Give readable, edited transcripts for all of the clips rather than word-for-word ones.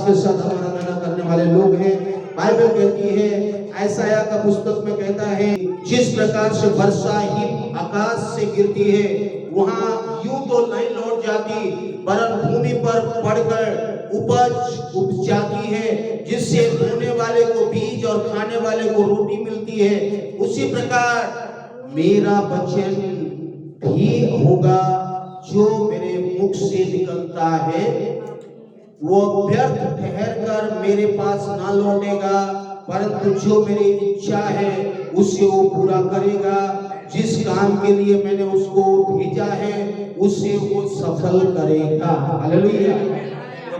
के साथ हम आराधना करने वाले लोग हैं। बाइबल कहती है, यशायाह का पुस्तक में कहता है, जिस प्रकार से वर्षा ही आकाश से गिरती है वहां यूं तो नहीं लौट जाती, वरन भूमि पर पड़कर उपज उग जाती है, जिससे बोने वाले को बीज और खाने वाले को रोटी मिलती है, उसी प्रकार मेरा वचन भी होगा जो मेरे मुख से निकलता है, वो व्यर्थ ठहर कर मेरे पास ना लौटेगा, परंतु जो मेरी इच्छा है उसे वो पूरा करेगा। जिस काम के लिए मैंने उसको भेजा है उसे वो सफल करेगा। हालेलुया।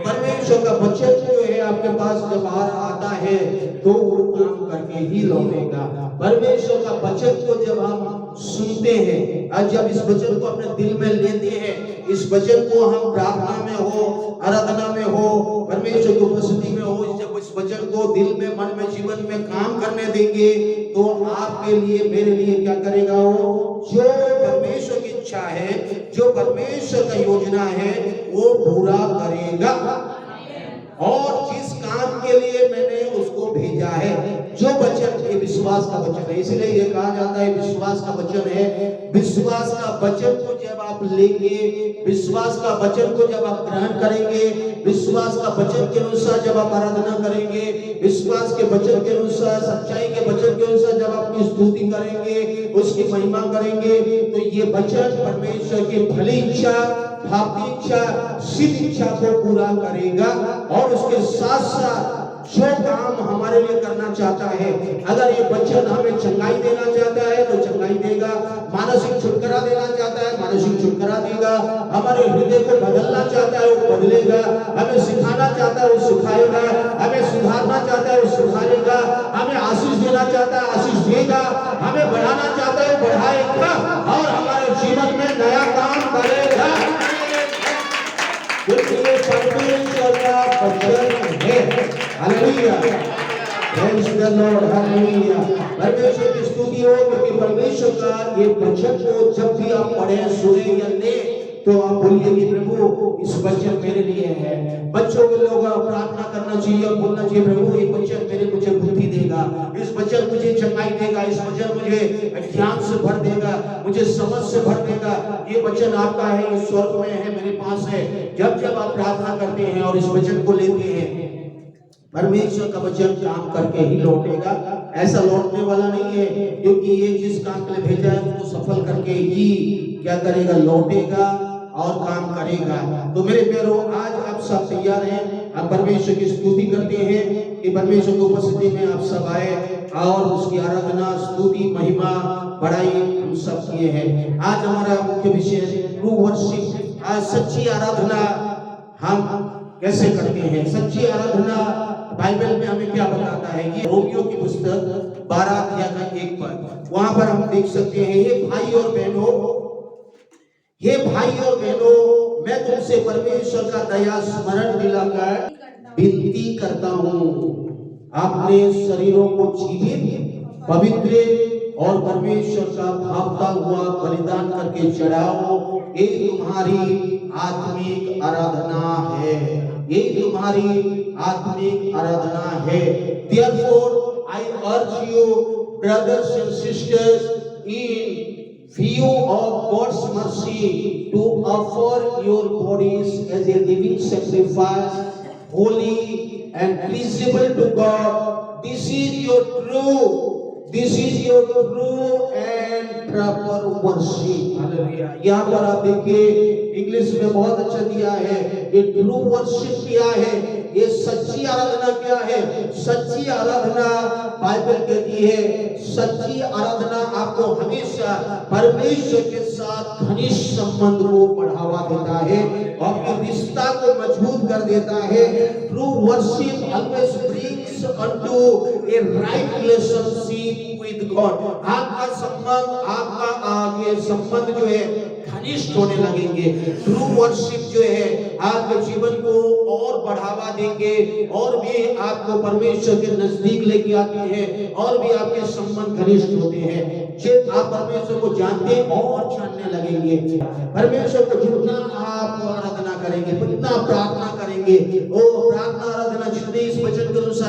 परमेश्वर का वचन जो है आपके पास जब आता है तो वो काम करके ही लौटेगा। परमेश्वर का वचन को जब हम सुनते हैं और जब इस वचन को अपने दिल में लेते हैं, इस वचन को हम प्रार्थना में हो, आराधना में हो, परमेश्वर की उपस्थिति में हो, जब इस वचन को दिल में, मन में, जीवन में काम करने देंगे तो आपके लिए, मेरे लिए क्या करेगा? वो जो परमेश्वर की इच्छा है, जो परमेश्वर का योजना है वो पूरा करेगा। और जिस काम के लिए मैंने उसको भेजा है, जो वचन, ये विश्वास का वचन है, इसलिए ये कहा जाता है विश्वास का वचन है। विश्वास का वचन को जब आप लेंगे, विश्वास का वचन को जब आप ग्रहण करेंगे, विश्वास का वचन के अनुसार जब आप आराधना करेंगे, विश्वास के वचन के अनुसार, सच्चाई के वचन के अनुसार जब आपकी स्तुति करेंगे, उसकी महिमा करेंगे, तो ये वचन परमेश्वर की भली इच्छा, भावी इच्छा, सिद्ध इच्छा को पूरा करेगा। और उसके साथ साथ जो काम हमारे लिए करना चाहता है, अगर ये वचन हमें चंगाई देना चाहता है तो चंगाई देगा, मानसिक छुटकारा देना चाहता है मानसिक छुटकारा देगा, हमारे हृदय को बदलना चाहता है वो बदलेगा, हमें सिखाना चाहता है वो सिखाएगा, हमें सुधारना चाहता है वो सुधारेगा, हमें आशीष देना चाहता है आशीष देगा, हमें बढ़ाना चाहता है बढ़ाएगा, और हमारे जीवन में नया काम करेगा। परमेश्वर का वचन है। Hallelujah, praise the Lord, hallelujah. परमेश्वर की स्तुति हो, क्योंकि परमेश्वर का ये वचन को जब भी आप पढ़ें, सुने या लें तो आप बोलिए कि प्रभु इस वचन मेरे लिए है। बच्चों के लोग प्रार्थना करना चाहिए और बोलना चाहिए, प्रभु ये वचन मुझे बुद्धि देगा, इस वचन मुझे चंगाई देगा, इस वचन मुझे ज्ञान से भर देगा, मुझे समझ से भर देगा। ये वचन आपका है, ये स्वर्ग में है, मेरे पास है। जब जब आप प्रार्थना करते हैं और इस वचन को लेते हैं, परमेश्वर का वचन काम करके ही लौटेगा। ऐसा लौटने वाला नहीं है, क्योंकि ये जिस काम के लिए भेजा है उसको सफल करके ही क्या करेगा? लौटेगा और काम करेगा। तो मेरे प्यारों, आज आप सब तैयार हैं? आप परमेश्वर की स्तुति करते हैं कि परमेश्वर की उपस्थिति में आप सब आए और उसकी आराधना, स्तुति, महिमा, बड़ाई हम सब किए हैं। आज हमारा मुख्य विषय ट्रू वर्शिप। आज सच्ची आराधना हम कैसे करते हैं? सच्ची आराधना बाइबल में हमें क्या बताता है? ये रोमियो की पुस्तक 12 अध्याय का 1 पद, वहां पर हम देख सकते हैं, हे भाई और बहनों, हे भाई और बहनों, मैं तुमसे परमेश्वर का दया स्मरण दिलाकर विनती करता हूँ, अपने शरीरों को जीवित, पवित्र और परमेश्वर का भावता हुआ बलिदान करके चढ़ाओ, ये तुम्हारी आत्मिक आराधना है। ये तुम्हारी आत्मिक आराधना है। Therefore, I urge you, brothers and sisters, in view of God's mercy, to offer your bodies as a living sacrifice, holy and pleasable to God. This is your true and proper worship. Hallelujah. यहाँ पर आप देखिए, English में बहुत अच्छा दिया है, ये ट्रू वर्शिप क्या है, ये सच्ची आराधना क्या है। सच्ची आराधना बाइबल कहती है, सच्ची आराधना आपको हमेशा परमेश्वर के साथ घनिष्ठ संबंध को बढ़ावा देता है और रिश्ता को मजबूत कर देता है। True worship always brings unto A right relationship with God. आपका संबंध, आपका आगे संबंध जो है घनिष्ठ होने लगेंगे। ट्रू वर्शिप जो है आपके जीवन को और बढ़ावा देंगे और भी आपको परमेश्वर के नजदीक लेके आते हैं और भी आपके संबंध घनिष्ठ होते हैं। जब आप परमेश्वर को जानते और जानने लगेंगे, परमेश्वर को जितना आप आराधना करेंगे, जितना प्रार्थना करेंगे, वो प्रार्थना आराधना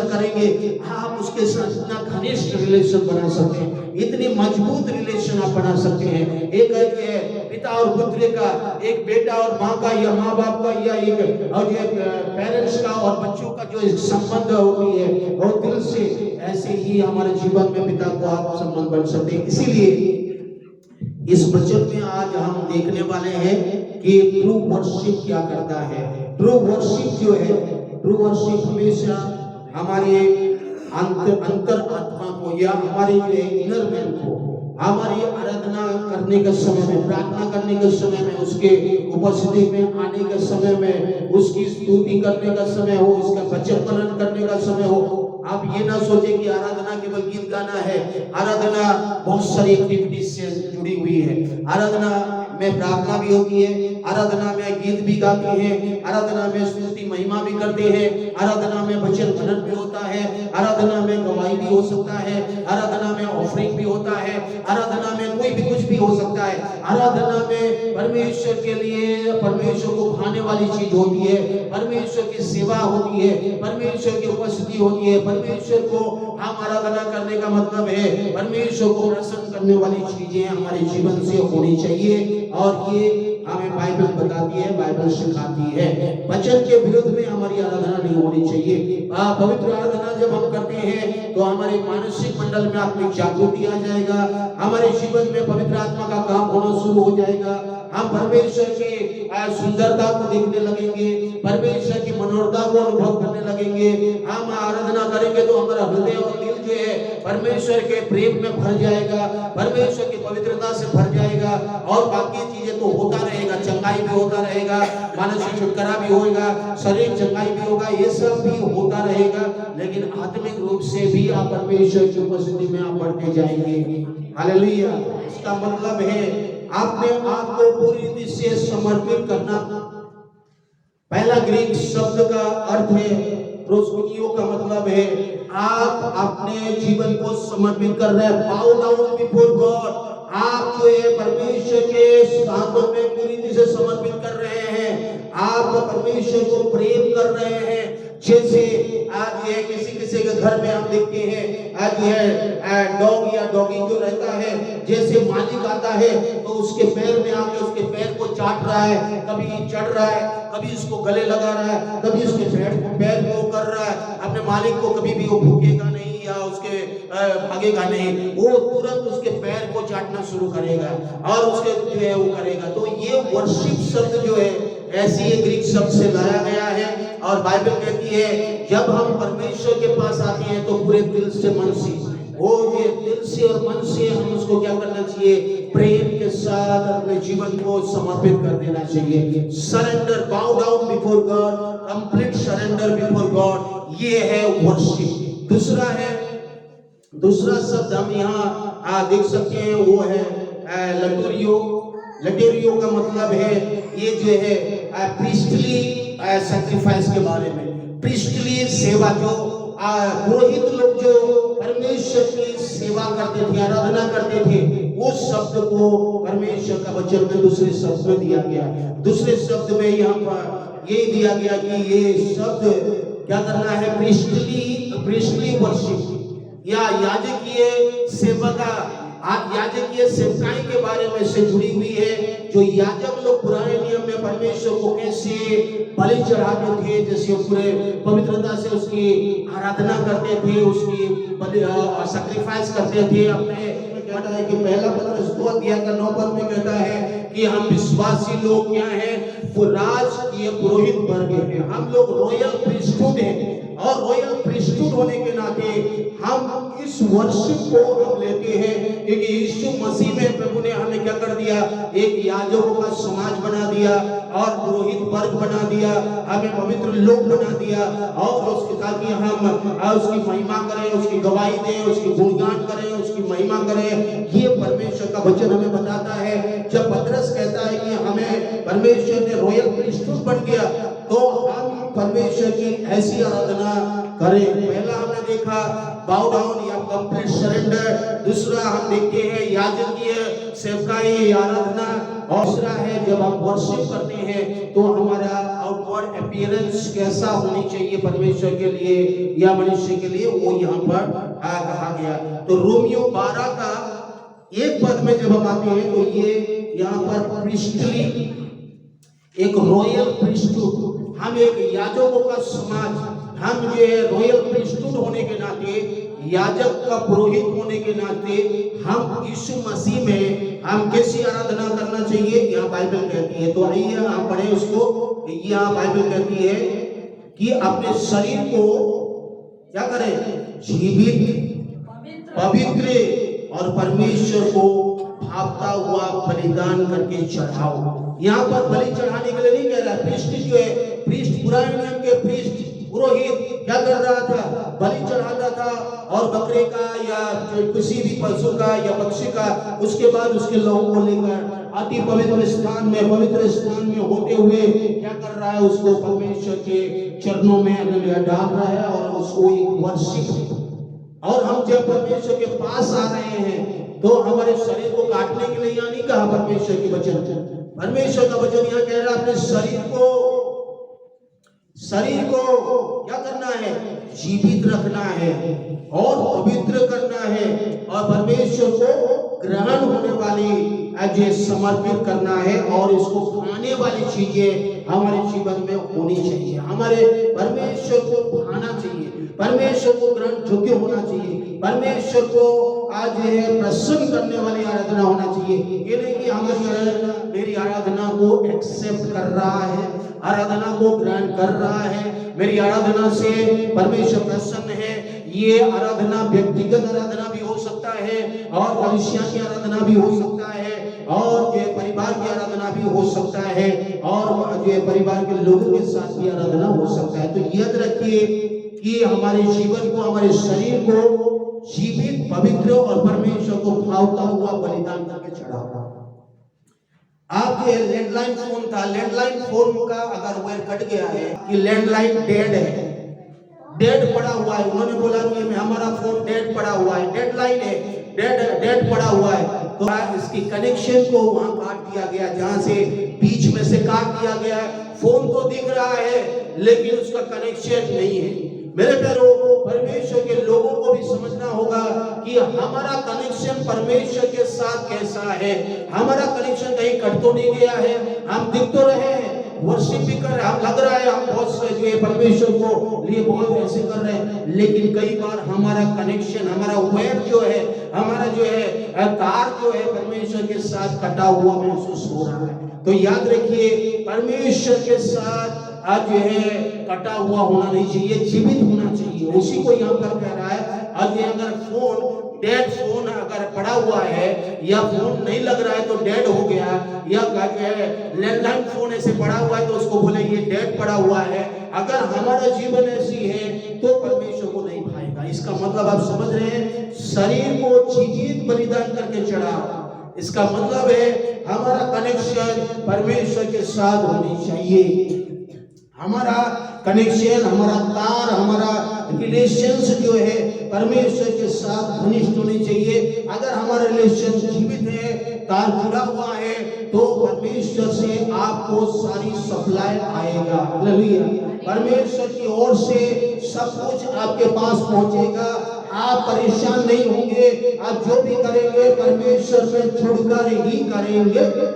करेंगे, आप उसके साथ इतना घनिष्ठ रिलेशन बना सकते हैं, इतनी मजबूत रिलेशन आप बना सकते हैं। एक है पिता और पुत्र का, एक बेटा और माँ का, या माँ बाप का, या एक और ये पेरेंट्स का और बच्चों का जो संबंध होती है और दिल से, ऐसे ही हमारे जीवन में पिता को आप संबंध बन सकते हैं। इसीलिए इस वचन में आज हम देखने वाले हैं कि ट्रू वर्शिप क्या करता है। ट्रू वर्शिप जो है, ट्रू वर्शिप हमेशा हमारे अंतर आत्मा को या हमारे जो इनर मैन को, हमारी आराधना करने के समय में, प्रार्थना करने के समय में, उसके उपस्थिति में आने के समय में, उसकी स्तुति करने का समय हो, उसका वचन पालन करने का समय हो। आप ये ना सोचें कि आराधना केवल गीत गाना है। आराधना बहुत सारी एक्टिविटीज से जुड़ी हुई है। आराधना में प्रार्थना भी होती है, आराधना में गीत भी गाते हैं, आराधना में स्तुति महिमा भी करते हैं, आराधना में वचन मनन भी होता है, आराधना में गवाही भी हो सकता है, आराधना में ऑफरिंग भी होता है, आराधना में कोई भी कुछ भी हो सकता है। आराधना में परमेश्वर के लिए, परमेश्वर को भाने वाली चीज होती है, परमेश्वर की सेवा होती है, परमेश्वर की उपस्थिति होती है। परमेश्वर को हम आराधना करने का मतलब है परमेश्वर को प्रसन्न करने वाली चीजें हमारे जीवन से होनी चाहिए, और ये हमें बाइबल बताती है, बाइबल सिखाती है। वचन के विरुद्ध में हमारी आराधना नहीं होनी चाहिए। पवित्र आराधना जब हम करते हैं तो हमारे मानसिक मंडल में आत्मिक जागृति आ जाएगा, हमारे जीवन में पवित्र आत्मा का काम होना शुरू हो जाएगा। हम परमेश्वर की सुंदरता को देखने लगेंगे, परमेश्वर की मनोरता को अनुभव करने लगेंगे। हम आराधना करेंगे तो हमारा हृदय और दिल जो है परमेश्वर के प्रेम में भर जाएगा, परमेश्वर की पवित्रता से भर जाएगा, और बाकी चीजें तो होता रहेगा, चंगाई भी होता रहेगा, मानसिक छुटकारा भी होगा, शरीर चंगाई भी होगा, ये सब भी होता रहेगा, लेकिन आत्मिक रूप से भी आप परमेश्वर की उपस्थिति में आप बढ़ते जाएंगे। हालेलुया। इसका मतलब है आपने आपको पूरी रीति से समर्पित करना। पहला ग्रीक शब्द का अर्थ है प्रोस्कुनियो, का मतलब है आप अपने जीवन को समर्पित कर रहे हैं, बाउ डाउन बिफोर गॉड। आप जो है परमेश्वर के हाथों में पूरी रीति से समर्पित कर रहे हैं, आप परमेश्वर को प्रेम कर रहे हैं। जैसे आज ये किसी के घर में आप देखते हैं, आज ये डॉग या डॉगी जो रहता है, जैसे मालिक आता है तो उसके पैर में आके उसके पैर को चाट रहा है, कभी चढ़ रहा है, कभी उसको गले लगा रहा है, कभी उसके पैर को कर रहा है। अपने मालिक को कभी भी वो भूखेगा नहीं या उसके भागेगा नहीं, वो तुरंत उसके पैर को चाटना शुरू करेगा और उसके जो है वो करेगा। तो ये वर्शिप शब्द जो है ऐसी ही ग्रीक शब्द से लाया गया है, और बाइबल कहती है जब हम परमेश्वर के पास आते हैं तो पूरे दिल से, मन से, वो ये दिल से और मन से हम उसको क्या करना चाहिए, प्रेम के साथ अपने जीवन को समर्पित कर देना चाहिए। सरेंडर, बाउ down before God, complete surrender before God, ये है वर्शिप। दूसरा शब्द हम यहाँ देख सकते हैं, वो है लटूरियो। लटूरियो का मतलब है ये जो है प्रीस्टली सैक्रिफाइस के बारे में, प्रीस्टली सेवा, जो पुरोहित लोग जो परमेश्वर की सेवा करते थे, आराधना करते थे, उस शब्द को परमेश्वर का वचन में दूसरे शब्द में दिया गया। दूसरे शब्द में यहाँ पर ये दिया गया कि ये शब्द क्या करना है, प्रीस्टली वर्शिप या याजकीय सेवका, याजकीय सेवकाई के बारे में से जुड़ी हुई है। जो याजक लोग पुराने नियम में परमेश्वर को कैसे बलि चढ़ाते थे, जैसे पूरे पवित्रता से उसकी आराधना करते थे, उसकी बलि सैक्रिफाइस करते थे। अपने कहता है कि पहला पत्रस 2 अध्याय का 9 पद में कहता है कि हम विश्वासी लोग क्या हैं, वो राजकीय पुरोहित वर्ग हैं, हम लोग रॉयल प्रीस्टहुड हैं, और रॉयल प्रीस्टहुड होने के नाते हम इस वर्शिप को हम लेते हैं, क्योंकि यीशु मसीह में प्रभु ने हमें क्या कर दिया, एक याजकों का समाज बना दिया और पुरोहित वर्ग बना दिया, हमें पवित्र लोग बना दिया, और उसके ताकि हम उसकी महिमा करें, उसकी गवाही दें, उसकी गुणगान करें, उसकी महिमा करें। ये परमेश्वर का वचन हमें बताता है। जब पतरस कहता है कि हमें परमेश्वर ने रॉयल प्रीस्टहुड बन गया, तो हम परमेश्वर की ऐसी आराधना करें। पहला हमने देखा बाउ डाउन या कंप्लीट सरेंडर, दूसरा हम देखते हैं याजकीय सेवकाई आराधना, और दूसरा है जब हम वर्शिप करते हैं तो हमारा आउटवर्ड अपीयरेंस कैसा होनी चाहिए परमेश्वर के लिए या मनुष्य के लिए, वो यहाँ पर कहा गया। तो रोमियो 12 का एक पद में जब हम आते हैं तो ये यहाँ पर प्रीस्टली, एक रॉयल प्रीस्टहुड, हम एक याजकों का समाज, हम जो है रॉयल प्रीस्टहुड होने के नाते, याजक का पुरोहित होने के नाते हम यीशु मसीह में हम कैसी आराधना करना चाहिए यहाँ बाइबल कहती है। तो आइए हम पढ़े उसको। यहाँ बाइबल कहती है कि अपने शरीर को क्या करें, जीवित, पवित्र और परमेश्वर को भावता हुआ बलिदान करके चढ़ाओ। यहाँ पर बलि चढ़ाने के लिए नहीं कह रहा। प्रीस्ट जो है, प्रीस्ट पुराने नियम के प्रीस्ट पुरोहित क्या कर रहा था, बलि चढ़ाता था और बकरे का या किसी भी पशु का या पक्षी का, उसके बाद उसके लहू को लेकर अति पवित्र स्थान में, पवित्र स्थान में होते हुए क्या कर रहा है, उसको परमेश्वर के चरणों में डाल रहा है और उसको एक वर्शिप। और हम जब परमेश्वर के पास आ रहे हैं तो हमारे शरीर को काटने के लिए यहाँ नहीं कहा परमेश्वर की वचन। परमेश्वर का वचन यहाँ कह रहा है अपने शरीर को क्या करना है, जीवित रखना है और पवित्र करना है और परमेश्वर को ग्रहण होने वाली जो समर्पित करना है और इसको खाने वाली चीजें हमारे जीवन में होनी चाहिए। हमारे परमेश्वर को खाना चाहिए, परमेश्वर को ग्रहण योग्य होना चाहिए, परमेश्वर को आज है प्रसन्न करने वाली आराधना होना चाहिए। ये नहीं कि हमारी मेरी आराधना को एक्सेप्ट कर रहा है, आराधना को ग्रहण कर रहा है, मेरी आराधना से परमेश्वर प्रसन्न है। ये आराधना व्यक्तिगत आराधना भी हो सकता है और कलीसिया की आराधना भी हो सकता है और जो परिवार की आराधना भी हो सकता है और जो परिवार के लोगों के साथ भी आराधना हो सकता है। तो याद रखिए कि हमारे जीवन को, हमारे शरीर को जीवित, पवित्र और परमेश्वर को भावता हुआ बलिदान करके चढ़ाओ। आपके लैंडलाइन फोन था, लैंडलाइन फोन का अगर वायर कट गया है कि लैंडलाइन डेड है, डेड पड़ा हुआ है, उन्होंने बोला कि हमारा फोन डेड पड़ा हुआ है, डेडलाइन है, डेड पड़ा हुआ है, तो इसकी कनेक्शन को वहां काट दिया गया, जहां से बीच में से काट दिया गया। फोन तो दिख रहा है लेकिन उसका कनेक्शन नहीं है। मेरे प्यारों, परमेश्वर के लोगों को भी समझना होगा कि हमारा कनेक्शन परमेश्वर के साथ कैसा है। हमारा कनेक्शन कहीं कट तो नहीं गया है, हम दिख तो रहे हैं, वर्शिप भी कर रहे हैं, हम लग रहा है हम बहुत से जो है परमेश्वर को लिए बहुत ऐसे कर रहे हैं, लेकिन कई बार हमारा कनेक्शन, हमारा वायर जो है, हमारा जो है तार जो है परमेश्वर के साथ कटा हुआ महसूस हो रहा है। तो याद रखिए, परमेश्वर के साथ आज जो है कटा हुआ होना नहीं चाहिए, जीवित होना चाहिए। उसी को यहाँ पर कह रहा है। आज अगर फोन डेड फोन अगर पड़ा हुआ है या फोन नहीं लग रहा है तो डेड हो गया, या लैंडलाइन फोन ऐसे पड़ा हुआ है तो उसको बोले ये डेड पड़ा हुआ है। अगर हमारा जीवन ऐसी है तो परमेश्वर को नहीं भाएगा। इसका मतलब आप समझ रहे हैं, शरीर को जीवित बलिदान करके चढ़ा, इसका मतलब है हमारा कनेक्शन परमेश्वर के साथ होनी चाहिए। हमारा कनेक्शन, हमारा तार, हमारा रिलेशंस जो है परमेश्वर के साथ घनिष्ठ होनी चाहिए। अगर हमारा रिलेशन जीवित है, तार जुड़ा हुआ है, तो परमेश्वर से आपको सारी सप्लाई आएगा। हालेलुया। परमेश्वर की ओर से सब कुछ आपके पास पहुंचेगा, आप परेशान नहीं होंगे। आप जो भी करेंगे परमेश्वर में जुड़कर ही करेंगे।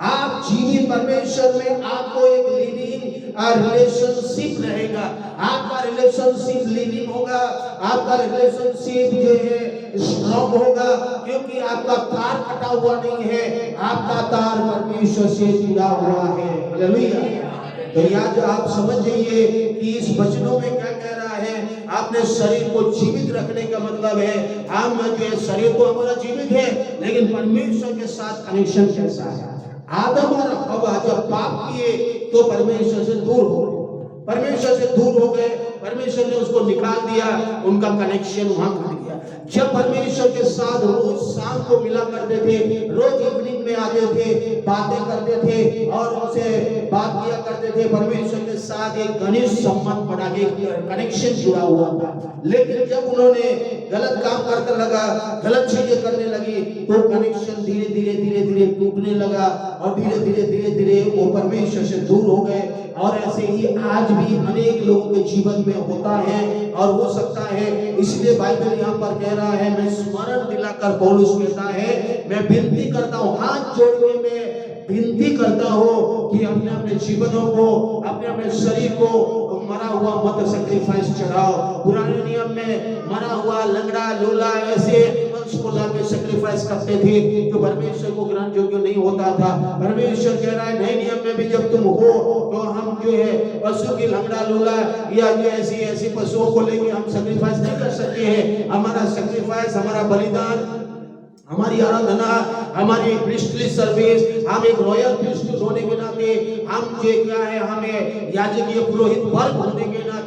आप जीवित परमेश्वर में, आपको एक लिविंग रिलेशनशिप रहेगा, आपका रिलेशनशिप लिविंग होगा, आपका रिलेशनशिप जो है स्ट्रॉन्ग होगा, क्योंकि आपका तार कटा हुआ नहीं है, आपका तार परमेश्वर से जुड़ा हुआ है। हालेलुया। तो याद आप समझ जाइए कि इस वचनों में क्या कह रहा है। आपने शरीर को जीवित रखने का मतलब है, हम जो है शरीर तो हमारा जीवित है, लेकिन परमेश्वर के साथ कनेक्शन कैसा है। आदम और हवा जब पाप किए तो परमेश्वर से दूर हो गए, परमेश्वर से दूर हो गए, परमेश्वर ने उसको निकाल दिया, उनका कनेक्शन वहां कट गया। जब परमेश्वर के साथ रोज शाम को मिला करते थे, रोज इवनिंग में आते थे, बातें करते थे और उनसे बात किया करते थे, परमेश्वर के साथ एक घनिष्ठ संबंध बना के कनेक्शन जुड़ा हुआ था। लेकिन जब उन्होंने गलत काम करने लगा, गलत चीजें करने लगी, तो कनेक्शन धीरे धीरे धीरे धीरे टूटने लगा और धीरे धीरे धीरे धीरे वो परमेश्वर से दूर हो गए। और ऐसे ही आज भी अनेक लोगों के जीवन में होता है और हो सकता है। इसलिए बाइबल यहाँ पर कह रहा है, मैं स्मरण दिलाकर पौलुस कहता है, मैं विनती करता हूँ, हाथ जोड़ के मैं विनती करता हूँ कि अपने अपने जीवनों को, अपने अपने शरीर को मरा हुआ मत सैक्रिफाइस चढ़ाओ। पुराने नियम में मरा हुआ लंगड़ा लूला ऐसे एनिमल्स को लाके सैक्रिफाइस करते थे जो परमेश्वर को ग्रहण योग्य नहीं होता था। परमेश्वर कह रहा है नए नियम में भी जब तुम हो तो हम जो है पशु की लंगड़ा लूला या ये ऐसी ऐसी पशुओं को लेके हम सैक्रिफाइस नहीं कर सकते हैं। हमारा सैक्रिफाइस, हमारा बलिदान, हमारी आराधना, हमारी प्रीस्टली सर्विस, हम एक रॉयल प्रीस्ट होने के नाते, हम जो क्या है, हमें याजकीय पुरोहित वर्ग होने के नाते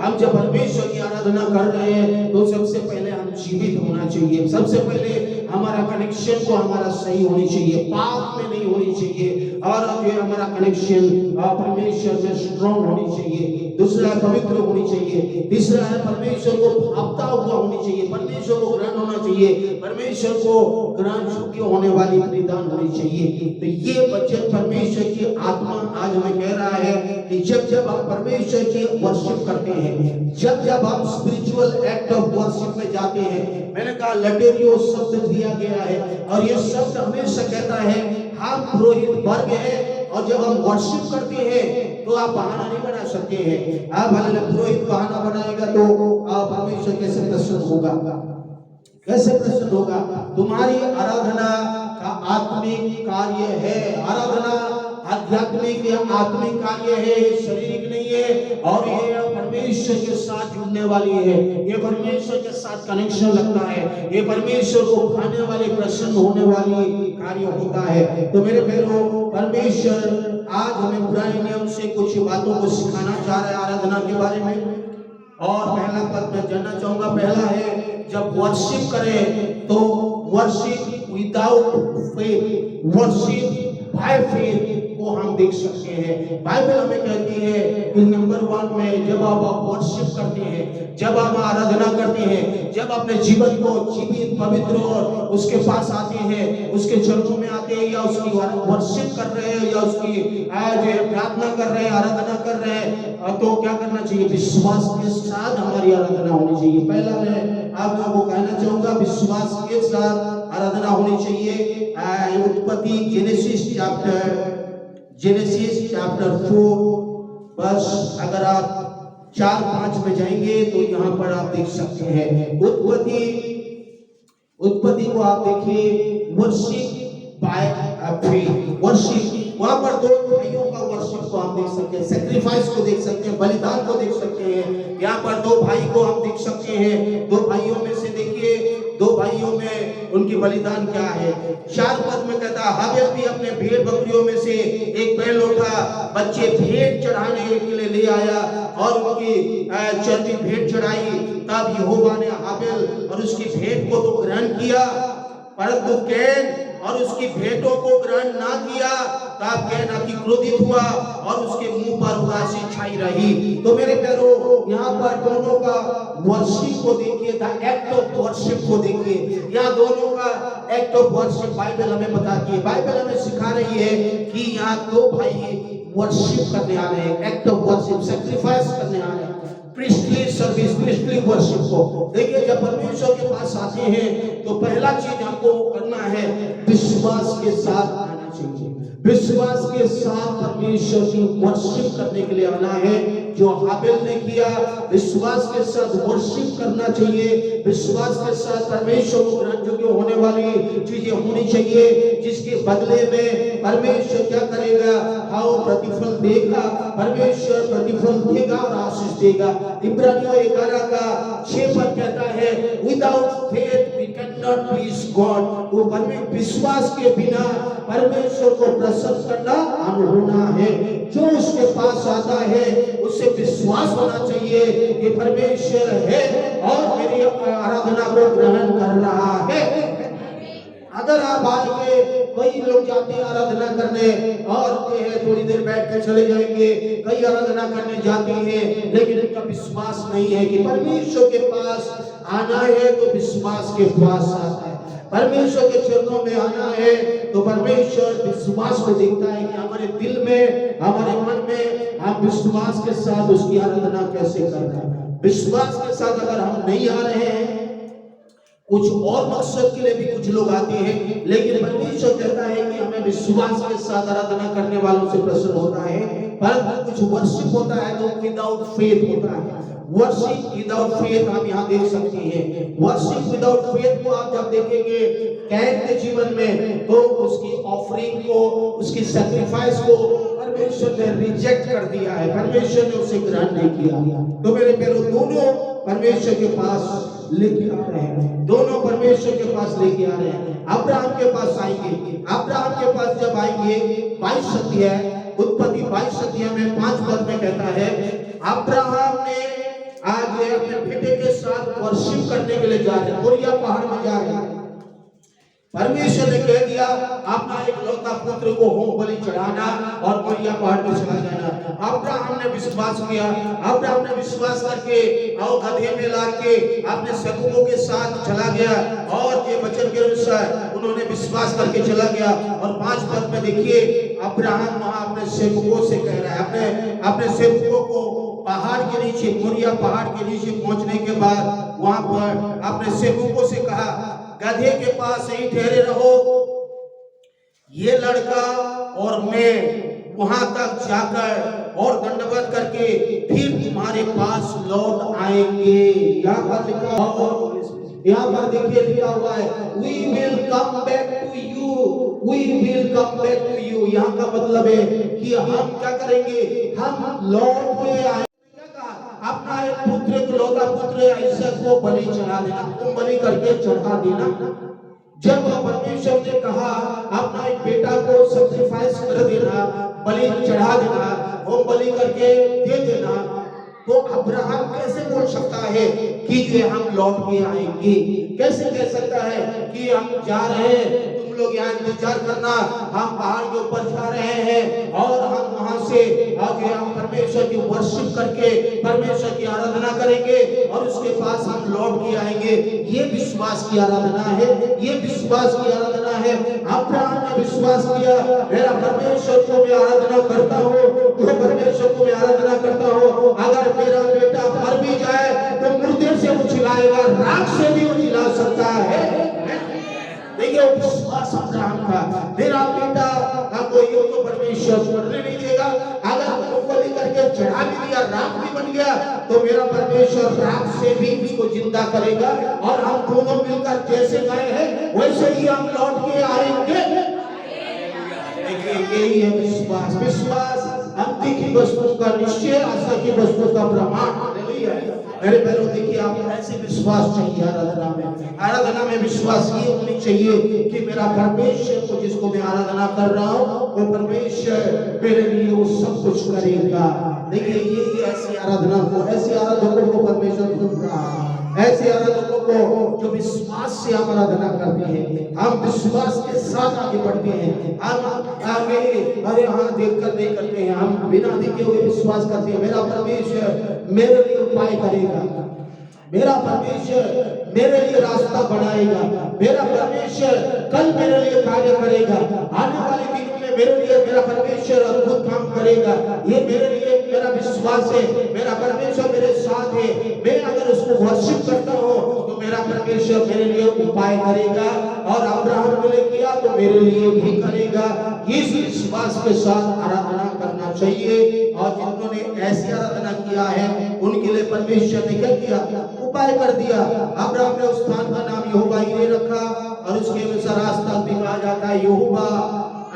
हम जब परमेश्वर की आराधना कर रहे हैं तो सबसे पहले हम जीवित होना चाहिए। सबसे पहले हमारा कनेक्शन को हमारा सही होनी चाहिए, पाप में नहीं होनी चाहिए, और जो हमारा कनेक्शन परमेश्वर में स्ट्रॉन्ग होनी चाहिए। दूसरा है पवित्र होनी चाहिए। तीसरा है परमेश्वर को भावता हुआ होनी चाहिए, परमेश्वर को ग्रहण होना चाहिए, परमेश्वर को ग्रहण योग्य होने वाली बलिदान होनी चाहिए। तो ये वचन परमेश्वर की आत्मा आज हमें कह रहा है कि जब जब आप परमेश्वर की वर्शिप करते हैं, जब जब आप स्पिरिचुअल एक्ट ऑफ वर्शिप में जाते हैं, मैंने कहा लटेरियो शब्द दिया गया है और ये शब्द हमेशा कहता है हम पुरोहित वर्ग हैं। और जब हम वर्शिप करते हैं तो आप बहाना नहीं बना सकते हैं। आप भले पुरोहित बहाना बनाएगा तो आप परमेश्वर कैसे प्रसन्न होगा, कैसे प्रसन्न होगा? तुम्हारी आराधना का आत्मिक कार्य है, आराधना आध्यात्मिक या आत्मिक कार्य है, शारीरिक नहीं है। और ये परमेश्वर के साथ जुड़ने वाली है, ये परमेश्वर के साथ कनेक्शन लगता है, ये परमेश्वर को खाने वाले, प्रसन्न होने वाली कार्य होता है। तो मेरे प्यारों, परमेश्वर आज हमें पुराने नियम से कुछ बातों को सिखाना चाह रहा है आराधना के बारे में। और पहला पद मैं जानना चाहूंगा, पहला है जब वर्शिप करें तो worship without faith, worship by faith को हम देख सकते हैं। बाइबल हमें कहती है कि नंबर 1 में जब आप वर्शिप करते हैं, जब आप आराधना करते हैं, जब अपने जीवन को जीवित, पवित्र और उसके पास आते हैं, उसके चरणों में आते हैं, या उसकी वर्शिप कर रहे हैं, या उसकी प्रार्थना कर रहे हैं, आराधना कर रहे हैं, तो क्या करना चाहिए? विश्वास के साथ हमारी आराधना होनी चाहिए। पहला मैं आप लोगों को कहना चाहूंगा, विश्वास के साथ आराधना होनी चाहिए। उत्पत्ति जेनेसिस चैप्टर 4 बस अगर आप 4-5 में जाएंगे तो यहाँ पर आप देख सकते हैं उत्पत्ति को आप देखिए, वर्शिप बाय फेथ, वर्शिप, वहां पर दो भाइयों का वर्शिप को हम देख सकते हैं, सैक्रिफाइस को देख सकते हैं, बलिदान को देख सकते हैं। यहाँ पर दो भाई को हम देख सकते हैं, दो भाइयों में से देखिए, दो भाइयों में उनकी बलिदान क्या है। 4 पद में कहता है हाबिल भी अपने भेड़ बकरियों में से एक बैल उठा, बच्चे भेंट चढ़ाने के लिए ले आया और उनकी चर्बी भेंट चढ़ाई। तब यहोवा ने हाबिल और उसकी भेंट को तो ग्रहण किया, परंतु कैन और उसकी भेंटों को ग्रहण ना किया। तब कैन अति क्रोधित हुआ और उसके मुंह पर उदासी छाई रही। तो मेरे प्यारों, यहाँ पर दोनों का वर्शिप को देखिए, द एक्ट ऑफ वर्शिप को देखिए। यहाँ दोनों का एक्ट ऑफ वर्शिप बाइबल हमें बताती है, बाइबल हमें सिखा रही है कि यहाँ दो भाई वर्शिप करने आ रहे हैं, एक्ट ऑफ वर्शिप, सैक्रिफाइस करने आ रहे हैं, प्रीस्टली सर्विस, प्रीस्टली वर्शिप को। देखिए, जब परमेश्वर के पास आते हैं तो पहला चीज हमको करना है, विश्वास के साथ आना चाहिए। विश्वास के साथ परमेश्वर की वर्शिप करने के लिए आना है, जो हाबिल ने किया। विश्वास के साथ वर्शिप करना चाहिए, विश्वास के साथ परमेश्वर को ग्रहण योग्य होने वाली चीजें होनी चाहिए, जिसके बदले में परमेश्वर क्या करेगा? हाँ, प्रतिफल देगा, परमेश्वर प्रतिफल देगा और आशीष देगा। इब्रानियों 11 का 6 पद कहता है, without faith we can not please God. वो विश्वास के बिना परमेश्वर को प्रसन्न करना अनहोना है। जो उसके पास आता है उससे विश्वास होना चाहिए कि परमेश्वर है और मेरी आराधना को ग्रहण कर रहा है। अगर आप आएंगे, कई लोग जाते हैं आराधना करने और थोड़ी देर बैठ कर चले जाएंगे, कई आराधना करने जाते हैं, लेकिन उनका विश्वास नहीं है कि परमेश्वर के पास आना है तो विश्वास के पास आता है। परमेश्वर के चरणों में आना है तो परमेश्वर विश्वास को देखता है कि हमारे दिल में, हमारे मन में हम विश्वास के साथ उसकी आराधना कैसे कर रहे हैं। विश्वास के साथ अगर हम नहीं आ रहे हैं, कुछ और मकसद के लिए भी कुछ लोग आते हैं, लेकिन परमेश्वर कहता है कि हमें विश्वास के साथ आराधना करने वालों से प्रसन्न होता है। परंतु कुछ वर्शिप होता है तो विदाउट फेथ होता है। वर्शिप विदाउट फेथ हम यहाँ देख सकते हैं। वर्शिप विदाउट फेथ को आप जब देखेंगे कैन के जीवन में, तो उसकी ऑफरिंग को, उसकी सैक्रिफाइस को परमेश्वर ने रिजेक्ट कर दिया है, परमेश्वर ने उसे ग्रहण नहीं किया। तो मेरे प्यारों, दोनों परमेश्वर के पास लेके आ रहे हैं, दोनों परमेश्वर के पास लेके आ रहे हैं। अब्राहम के पास आएंगे। अब्राहम के पास जब आएंगे, 22 अध्याय, उत्पत्ति 22 अध्याय में 5 पद में कहता है, अब्राहम ने आज अपने बेटे के साथ वर्शिप करने के लिए जा रहे हैं, मोरिया पहाड़ में जा रहे हैं। परमेश्वर ने कह दिया अपना एक लौता पुत्र को होम बलि चढ़ाना और मोरिया पहाड़ पर चला जाना। अब्राहम ने विश्वास किया। अब्राहम ने विश्वास करके और गधे में लाके अपने सेवकों के साथ चला गया और ये वचन के अनुसार उन्होंने विश्वास करके चला गया। और 5 पद में देखिए, अब्राहम वहां अपने सेवकों से कह रहा है, अपने सेवकों को पहाड़ के नीचे, मोरिया पहाड़ के नीचे पहुंचने के बाद वहां पर अपने सेवकों से कहा, गधे के पास ही ठहरे रहो, ये लड़का और मैं वहां तक जाकर और दंडवत करके फिर तुम्हारे पास लौट आएंगे। यहाँ पर देखिए लिखा हुआ है, we will come back to you, we will come back to you। यहाँ का मतलब है कि हम क्या करेंगे, हम लौट के आएंगे। अपना एक पुत्र को, लौता पुत्र इसहाक को बलि चढ़ा देना, तुम बलि करके चढ़ा देना। जब परमेश्वर ने कहा अपना एक बेटा को सैक्रिफाइस कर देना, बलि चढ़ा देना, वो बलि करके दे देना, तो अब्राहम कैसे बोल सकता है कि जो हम लौट के आएंगे? कैसे कह सकता है कि हम जा रहे हैं, तुम लोग यहाँ इंतजार करना, हम पहाड़ के ऊपर जा रहे हैं और हम वहां से आगे हम परमेश्वर की वर्शिप करके परमेश्वर की आराधना करेंगे और उसके पास हम लौट के आएंगे। ये विश्वास की आराधना है, ये विश्वास की आराधना है। अब्राहम ने विश्वास किया, मेरा परमेश्वर को मैं आराधना करता हूँ, तो परमेश्वर को मैं आराधना करता हूँ। अगर मेरा बेटा मर भी जाए तो मुर्दे से उछलाएगा, राख से भी उछला सकता है। देखिए विश्वास अब्राहम का, मेरा बेटा को यूं तो परमेश्वर मरने नहीं देगा, अगर वो बलि करके चढ़ा भी दिया, राख भी बन गया, तो मेरा परमेश्वर राख से भी उसको जिंदा करेगा और हम दोनों मिलकर जैसे गए हैं वैसे ही हम लौट के आएंगे। देखिए यही है विश्वास। विश्वास अनदेखी वस्तु का निश्चय, आशा की वस्तु का प्रमाण। मेरे पैरों, देखिए आप ऐसे विश्वास चाहिए आराधना में। आराधना में विश्वास ये होनी चाहिए कि मेरा परमेश्वर को, जिसको मैं आराधना कर रहा हूँ, वो परमेश्वर मेरे लिए वो सब कुछ करेगा। देखिए ये ऐसी आराधना को, ऐसे आराधकों को परमेश्वर सुन रहा है, ऐसे आराधकों को जो विश्वास से हम आराधना करते हैं, हम विश्वास के साथ आगे बढ़ते हैं। हम आगे अरे हाँ देखकर नहीं करते हैं, हम बिना देखे हुए विश्वास करते हैं। मेरा परमेश्वर मेरे लिए उपाय करेगा, मेरा परमेश्वर मेरे लिए रास्ता बनाएगा, मेरा परमेश्वर कल मेरे लिए कार्य करेगा, आने वाले दिनों में मेरे लिए मेरा परमेश्वर अद्भुत काम करेगा। ये मेरे लिए मेरा विश्वास है, मेरा परमेश्वर मेरे साथ है। मैं अगर उसको वर्शिप करता हूँ तो मेरा परमेश्वर मेरे लिए उपाय करेगा, और अब्राहम के लिए किया तो मेरे लिए भी करेगा। इस विश्वास के साथ आराधना करना चाहिए। और जिन्होंने ऐसी आराधना किया है उनके लिए परमेश्वर ने क्या किया, उपाय कर दिया। अब्राहम ने उस स्थान का नाम यहोवा यीरे रखा, और उसके अनुसार आज तक भी कहा जाता है यहोवा,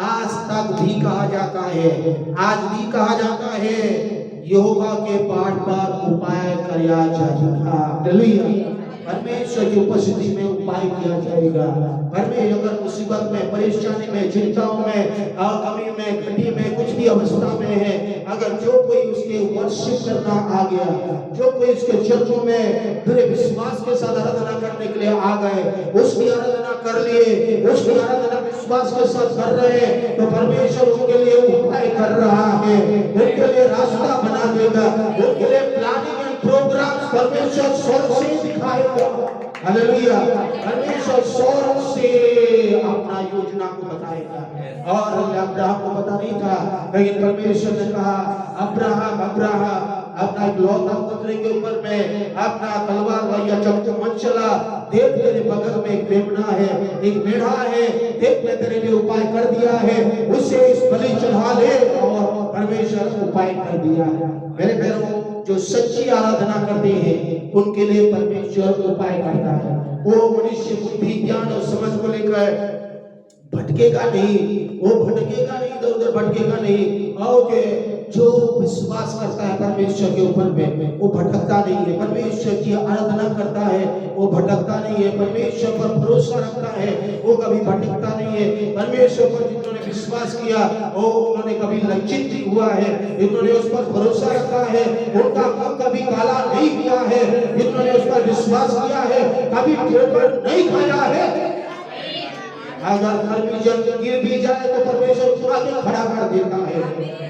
आज तक भी कहा जाता है, आज भी कहा जाता है यहोवा के पहाड़ पर उपाय किया जाएगा। हालेलुया। परमेश्वर की उपस्थिति में उपाय किया जाएगा। परमेश्वर अगर मुसीबत में, परेशानी में, चिंताओं में, कमी में, घटी में, कुछ भी अवस्था में है, अगर जो कोई उसके वर्शिप करना आ गया, जो कोई उसके चर्चों में पूरे विश्वास के साथ आराधना करने के लिए आ गए, उसकी आराधना कर लिए, उसकी आराधना विश्वास के साथ कर रहे हैं, तो परमेश्वर उनके लिए उपाय कर रहा है, उनके लिए रास्ता बना देगा, उनके लिए प्लानिंग एंड प्रोग्राम परमेश्वर स्वर्ग से दिखाएगा। हालेलुया। परमेश्वर स्वर्ग से अपना योजना को बताएगा। और अब्राहम को पता नहीं था, लेकिन परमेश्वर ने कहा अब्राहम अब्राहम, अपना एक लौता पुत्र के ऊपर में अपना तलवार या चाकू मत चला, देख तेरे बगल में एक मेमना है, एक मेढ़ा है, देख मैं तेरे लिए उपाय कर दिया है, उसे इस बलि चढ़ा ले। और परमेश्वर उपाय कर दिया है। मेरे भाइयों, जो सच्ची आराधना करते हैं उनके लिए परमेश्वर उपाय करता है। वो मनुष्य बुद्धि, ज्ञान और समझ को लेकर भटकेगा नहीं, वो भटकेगा नहीं, इधर उधर भटकेगा नहीं। और जो विश्वास करता है परमेश्वर के ऊपर में, वो भटकता नहीं है। परमेश्वर की आराधना करता है, वो भटकता नहीं है। परमेश्वर पर भरोसा रखता है, वो कभी भटकता नहीं है। परमेश्वर पर जिन्होंने विश्वास किया, वो उन्होंने कभी लज्जित नहीं हुआ है। इन्होंने उस पर भरोसा रखा है, उनका मुंह कभी काला नहीं हुआ है। इन्होंने उस पर विश्वास किया है, कभी ठोकर नहीं खाया है। अगर धर्मी जन गिर भी जाए तो परमेश्वर उठा के खड़ा कर देता है,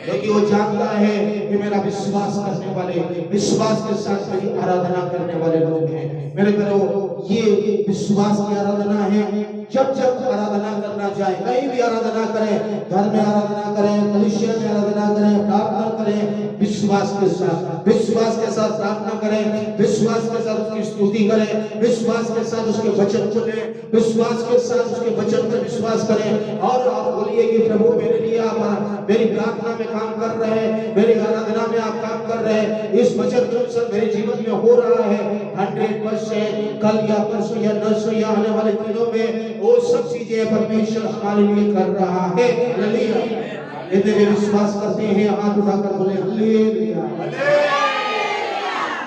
क्योंकि वो जानता है कि मेरा विश्वास करने वाले, विश्वास के साथ मेरी आराधना करने वाले लोग हैं। मेरे प्यारो, ये विश्वास की आराधना है। जब जब आराधना करना चाहे, कहीं भी आराधना करें, घर में आराधना करें, कलीसिया में आराधना करें, प्रार्थना करें, विश्वास के साथ, विश्वास के साथ प्रार्थना करें, विश्वास के साथ उसकी स्तुति करें, विश्वास के साथ उसके वचन को लें, विश्वास के साथ उसके वचन पर विश्वास करें। और आप बोलिए कि प्रभु मेरे लिए आप मेरी प्रार्थना में काम कर रहे हैं, मेरी आराधना में आप काम कर रहे हैं, इस वचन के अनुसार मेरे जीवन में हो रहा है 100%। कल या परसों या नरसों या आने वाले दिनों में वो सब चीजें परमेश्वर हमारे लिए कर रहा है। हालेलुया। यदि वे विश्वास करते हैं, हाथ उठाकर बोले हालेलुया।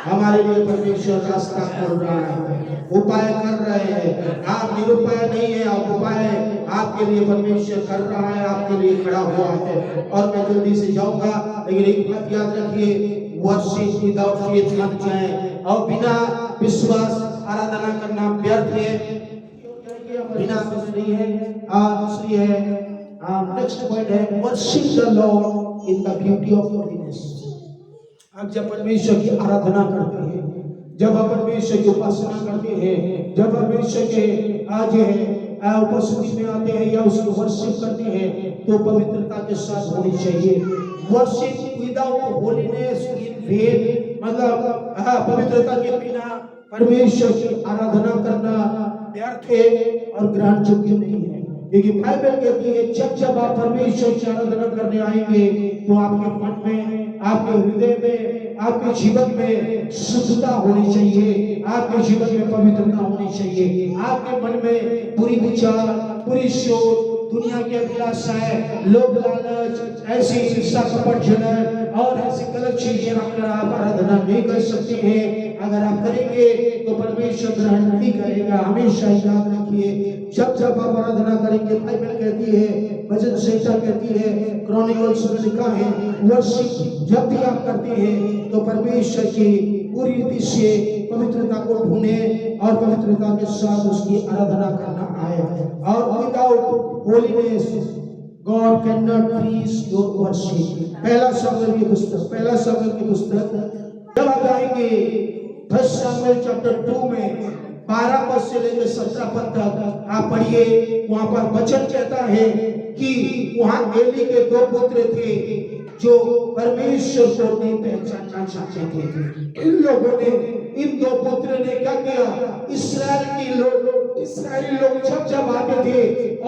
हमारे लिए परमेश्वर रास्ता खोल रहा है, उपाय कर रहे हैं। आप निरुपाय नहीं है, आप उपाय आपके लिए परमेश्वर कर रहा है, आपके लिए खड़ा हुआ है। और मैं जल्दी से जाऊंगा, लेकिन एक बात याद रखिए, वर्शिप विदाउट फेथ मत जाएं। और बिना विश्वास आराधना करना व्यर्थ है, बिना दूसरी है। दूसरी है, नेक्स्ट पॉइंट है worship the Lord in the beauty of holiness. आप जब परमेश्वर की आराधना करते हैं, जब आप परमेश्वर की उपासना करते हैं, जब परमेश्वर के आज उपस्थिति में आते हैं या उसकी वर्शिप करते हैं, तो पवित्रता के साथ होनी चाहिए। Worship without holiness in when, मतलब पवित्रता के बिना परमेश्वर की आराधना करना व्यर्थ है और ग्रहण योग्य नहीं है। क्योंकि बाइबल कहती है जब जब आप परमेश्वर की आराधना करने आएंगे, तो आपके मन में, आपके हृदय में, आपके जीवन में शुद्धता होनी चाहिए, आपके जीवन में पवित्रता होनी चाहिए। आपके मन में बुरी विचार, बुरी सोच, दुनिया की अभिलाषाएं, लोभ लालच, ऐसी हिंसा, कपट, जलन और ऐसी गलत चीजें रखकर आप आराधना नहीं कर सकते हैं। अगर आप करेंगे तो परमेश्वर ग्रहण नहीं करेगा। हमेशा याद रखिए, जब जब आप आराधना करेंगे, बाइबल कहती है, वचन संहिता कहती है, क्रॉनिकल्स में लिखा है, वर्शिप जब भी आप करते हैं तो परमेश्वर की पूरी रीति से पवित्रता को ढूंढे और पवित्रता के साथ उसकी आराधना करना आए। और without holiness God can not please your worship. पहला शमूएल की पुस्तक जब आप आएंगे 10 शमूएल चैप्टर 2 में 12 पद से लेकर 17 पद तक आप पढ़िए। वहां पर वचन कहता है कि वहां एली के 2 पुत्र थे जो परमेश्वर को नहीं पहचानना चाहते थे। इन लोगों ने, इन 2 पुत्र ने क्या किया, इस्राइली लोग जब जब आते थे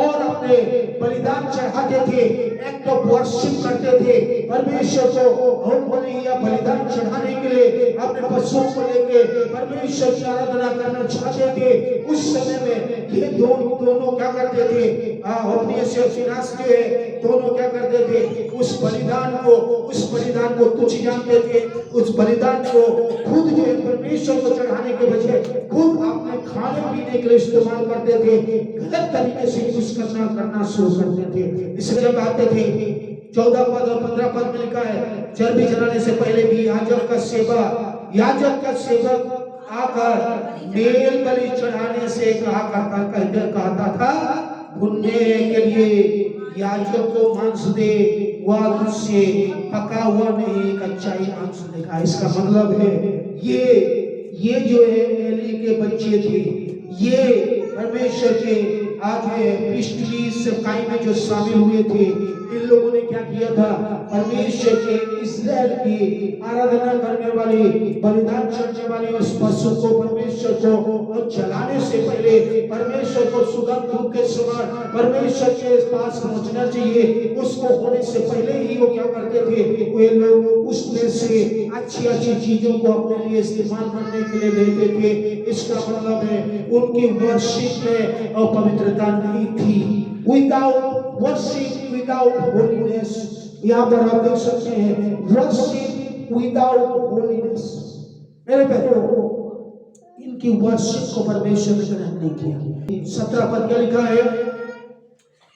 और अपने बलिदान चढ़ाते थे, एक्ट ऑफ वर्शिप करते थे, परमेश्वर को होम बलि या बलिदान चढ़ाने के लिए अपने पशुओं को लेके परमेश्वर की आराधना करना चाहते थे, उस समय में ये दोनों क्या करते थे, होप्नियस और फिनास जो है, दोनों क्या करते थे, उस बलिदान को तुच्छ जानते थे। उस बलिदान को खुद जो है परमेश्वर को चढ़ाने के बजाय खुद अपने खाने पीने के लिए इस्तेमाल करते थे, गलत तरीके से यूज करना शुरू करते थे। इसलिए जब आते थे 14 पद और 15 पद में लिखा है, चर्बी जलाने से पहले भी याजक का सेवक आकर मेल बलि चढ़ाने से कहता था, भुनने के लिए याजक को मांस दे, वह तुझसे पका हुआ नहीं कच्चा ही मांस देगा। इसका मतलब है ये जो है एली के बच्चे थे, ये परमेश्वर के आगे पृष्ठभूमि सेवकाई में जो शामिल हुए थे, इन लोगों ने क्या किया था, परमेश्वर के इस्राएल की आराधना करने वाली, बलिदान चढ़ने वाली उस पशु को परमेश्वर को जलाने से पहले परमेश्वर को सुगंध धूप के समान परमेश्वर के पास पहुंचना चाहिए, उसको होने से पहले ही वो क्या करते थे, वे लोग उसमें से अच्छी चीजों को अपने लिए इस्तेमाल करने के लिए लेते थे। इसका मतलब है उनकी वर्शिप में अपवित्रता नहीं थी। विदाउट वर्शिप, विदाउट होलीनेस, यहाँ पर आप देख सकते हैं, वर्शिप विदाउट होलीनेस। मेरे बहनों, इनकी वर्शिप को परमेश्वर ने ग्रहण नहीं किया। 17 पद क्या लिखा है,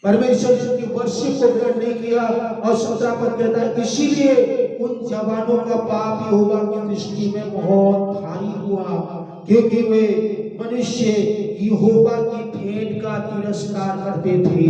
परमेश्वर की वर्शिप को ग्रहण नहीं किया। और 17 पद कहता है, इसीलिए उन जवानों का पाप यहोवा की दृष्टि में बहुत भारी हुआ, क्योंकि वे मनुष्य यहोवा की भेंट का तिरस्कार करते थे।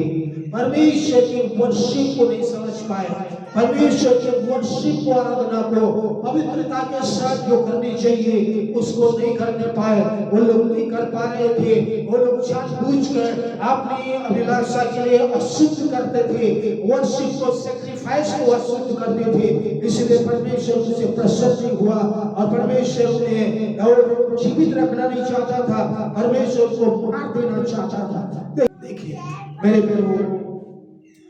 परमेश्वर की वर्शिप को नहीं समझ पाए, परमेश्वर के वर्शिप को, आराधना को पवित्रता के साथ जो करनी चाहिए उसको नहीं करने पाए। वो लोग नहीं कर पा रहे थे, वो लोग जानबूझकर अपनी अभिलाषा के लिए अशुद्ध करते थे, वर्शिप को, सैक्रिफाइस को अशुद्ध करते थे। इसलिए परमेश्वर उनसे प्रसन्न नहीं हुआ और परमेश्वर उन्हें और जीवित रखना नहीं चाहता था, परमेश्वर को मार देना चाहता था। देखिए मेरे बहनों,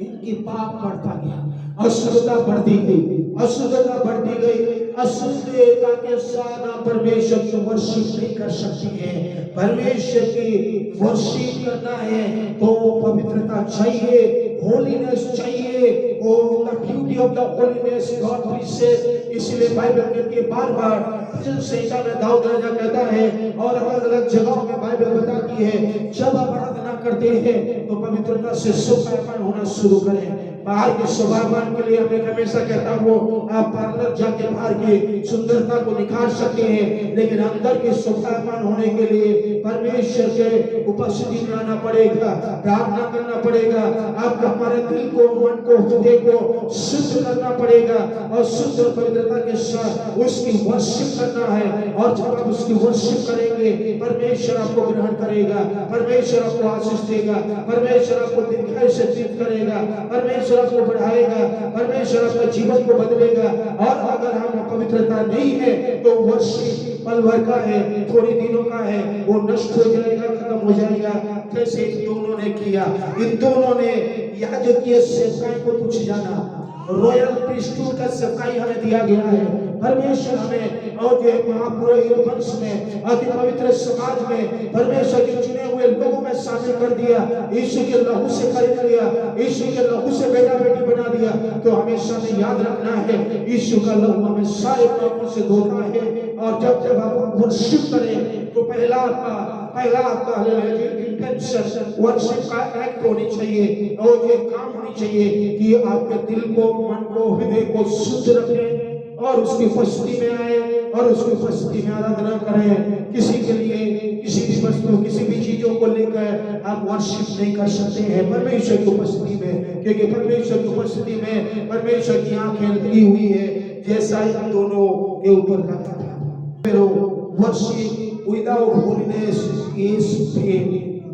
इनकी पाप बढ़ता गया, अशुद्धता बढ़ती गई, अशुद्धता बढ़ती गई। अशुद्धता के साथ आप परमेश्वर की वर्शिप नहीं कर सकती है। परमेश्वर की वर्शिप करना है तो पवित्रता चाहिए, होलीनेस चाहिए। O the beauty of the holiness God praises. इसलिए बाइबल कहती है, बार-बार भजन संहिता में दाऊद राजा कहता है और अलग-अलग जगहों में बाइबल बताती है, जब आप आराधना करते हैं तो पवित्रता से शुद्ध होना शुरू करें। बाहर के शोभामान के लिए मैं हमेशा कहता हूँ, आप पार्लर जाके बाहर की सुंदरता को निखार सकते हैं, लेकिन अंदर के शोभामान होने के लिए परमेश्वर के उपस्थिति में आना पड़ेगा, प्रार्थना करना पड़ेगा। आपको हमारे दिल को, मन को, हृदय को शुद्ध करना पड़ेगा और शुद्ध पवित्रता के साथ उसकी वर्शिप करना है। और जब आप उसकी वर्शिप करेंगे, परमेश्वर आपको ग्रहण करेगा, परमेश्वर आपको आशीष देगा, परमेश्वर आपको दीर्घायु से जीवित करेगा, परमेश्वर आपको बढ़ाएगा, परमेश्वर आपका जीवन को बदलेगा। और अगर हम पवित्रता नहीं है तो वर्शिप पल भर का है, थोड़ी दिनों का है, वो नष्ट हो जाएगा, खत्म हो जाएगा। जैसे इन दोनों ने किया, इन दोनों ने याजकीय सेवकाई को तुच्छ जाना। रॉयल प्रीस्टहुड का सेवकाई हमें दिया गया है। परमेश्वर हमें और जो महापुरोहित वंश में, अति पवित्र समाज में परमेश्वर के चुने हुए लोगों में शामिल कर दिया, यीशु के लहू से खरीद लिया, यीशु के लहू से बेटा बेटी बना दिया। तो हमेशा में याद रखना है, यीशु का लहू हमें सारे पापों से धोता है। और जब जब आप वर्शिप करें तो पहला आपका इंटेंशन वर्शिप का एक्ट होनी चाहिए और ये काम होनी चाहिए कि आपके दिल को, मन को, हृदय को शुद्ध रखें और उसकी उपस्थिति में आए और उसकी उपस्थिति में आराधना करें। किसी के लिए, किसी भी वस्तु, किसी भी चीजों को लेकर आप वर्शिप नहीं कर सकते हैं परमेश्वर की उपस्थिति में, क्योंकि परमेश्वर की उपस्थिति में परमेश्वर की आंखें लगी हुई है, जैसा इन दोनों के ऊपर लगा था। वर्शिप विदाउट होलीनेस इज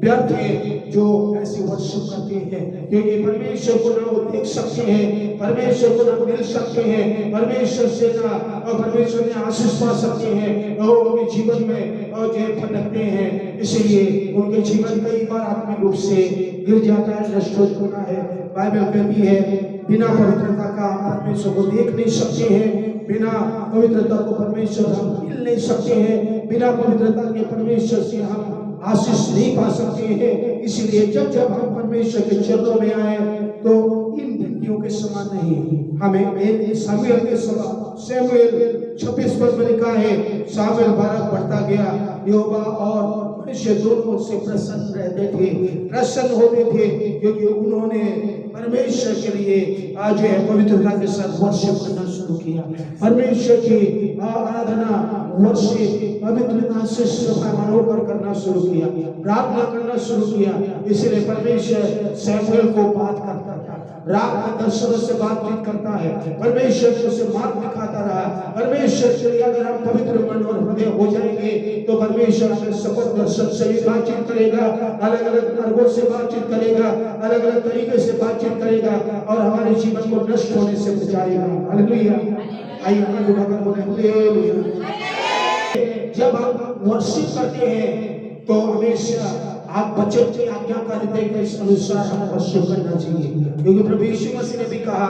व्यर्थ है जो ऐसी वर्शिप करते हैं, क्योंकि परमेश्वर को ना वो देख सकते हैं, परमेश्वर को ना मिल सकते हैं, परमेश्वर से ना और परमेश्वर ने आशीष पा सकते हैं और उनके जीवन में और जो भटकते हैं, इसलिए उनके जीवन कई बार आत्मिक रूप से गिर जाता है, नष्ट हो जाता है। बाइबल कहती है, बिना पवित्रता का परमेश्वर को देख नहीं सकते हैं, बिना पवित्रता को परमेश्वर हम मिल नहीं सकते हैं, बिना पवित्रता के परमेश्वर से हम आशीष नहीं पा सकते हैं। इसलिए जब जब हम परमेश्वर के चरणों में आए तो इन गिट्टियों के समान नहीं। हमें सामुएल के समान, सैमुएल 26 पद में लिखा है, सामुएल बालक बढ़ता गया, यहोवा और मनुष्य दोनों से प्रसन्न रहते थे, प्रसन्न होते थे, क्योंकि उन्होंने परमेश्वर के लिए आज है पवित्रता के साथ वर्शिप करना शुरू किया। परमेश्वर की आराधना वर्शिप पवित्रता से मनोकर करना शुरू किया, प्रार्थना करना शुरू किया। इसलिए परमेश्वर सैमुएल को बात करता था, रात में दर्शनों से बातचीत करता है, परमेश्वर को उसे मार्ग दिखाता रहा। परमेश्वर के लिए अगर हम पवित्र मन और हृदय हो जाएंगे तो परमेश्वर हमें शपथ दर्शन से भी बातचीत करेगा, अलग अलग मार्गों से बातचीत करेगा, अलग अलग तरीके से बातचीत करेगा और हमारे जीवन को नष्ट होने से बचाएगा। हालेलुया। आइए हम लोग बोले हालेलुया। जब हम वर्शिप करते हैं तो हमेशा आप वचन की आज्ञाकारिता के अनुसार हम वर्शिप करना चाहिए, क्योंकि प्रभु यीशु मसीह ने भी कहा